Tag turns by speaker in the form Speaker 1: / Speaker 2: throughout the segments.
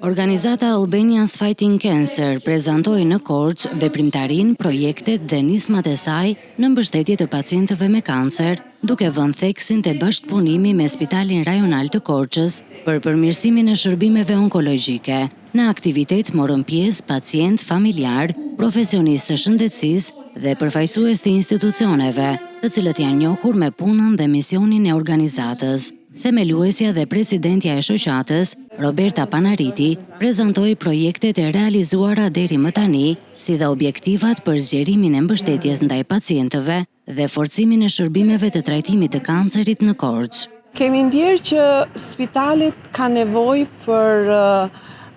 Speaker 1: Organizata Albanians Fighting Cancer prezantoi në Korçë veprimtarinë, projektet dhe nismat e saj në mbështetje të pacientëve me kancer, duke vënë theksin te bashkëpunimi me Spitalin Rajonal të Korçës për përmirësimin e shërbimeve onkologjike. Në aktivitet morën pjesë pacient, familjar, profesionistë të shëndetësisë dhe përfaqësues të institucioneve, të cilët janë njohur me punën dhe misionin e organizatës. Themeluesja dhe presidentja e shoqatës, Roberta Panariti, prezantoi projektet e realizuara deri më tani, si dhe objektivat për zgjerimin e mbështetjes ndaj pacientëve dhe forcimin e shërbimeve të trajtimit të kancerit në Korçë.
Speaker 2: Kemi ndjerë që spitalit ka nevojë për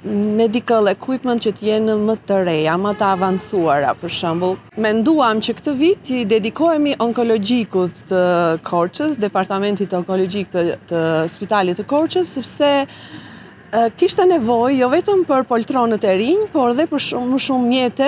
Speaker 2: medical equipment që t'jenë më të reja, më të avancuara, për shembull. Menduam që këtë vit i dedikohemi onkologjikut të Korçës, departamentit onkologjik të Spitalit të Korçës, sepse kishte nevojë jo vetëm për poltronët e rinj, por dhe për më shumë mjete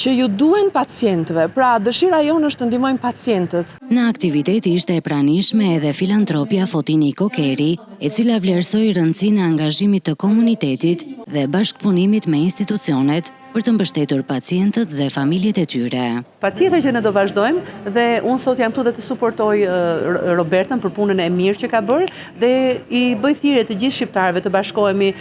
Speaker 2: që ju duhen pacientëve. Pra, dëshira jonë është të ndihmojmë pacientët.
Speaker 1: Në aktivitet ishte e pranishme edhe filantropja Fotini Kokeri, e cila vlerësoi rëndësinë e angazhimit të komunitetit dhe bashkëpunimit me institucionet për të mbështetur pacientët dhe familjet e tyre.
Speaker 3: Patjetër që ne do vazhdojmë dhe unë sot jam këtu dhe të suportoj Robertën për punën e mirë që ka bërë dhe i bëj thirrje të gjithë shqiptarëve të bashkohemi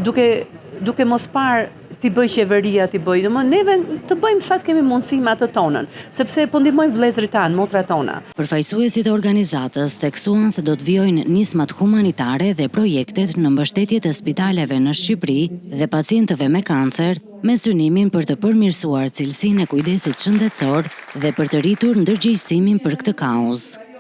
Speaker 3: duke mos parë t'i bëj qeveria, t'i bëj, neve të bëjmë sa të kemi mundësi me atë tonën, sepse po ndihmojmë vëllezërit tanë, motrat tona.
Speaker 1: Përfaqësuesit e organizatës theksuan se do të vijojnë nismat humanitare dhe projektet në mbështetje të spitaleve në Shqipëri dhe pacientëve me kancer, me synimin për të përmirësuar cilësinë e kujdesit shëndetësor dhe për të rritur ndërgjegjësimin për këtë kauzë.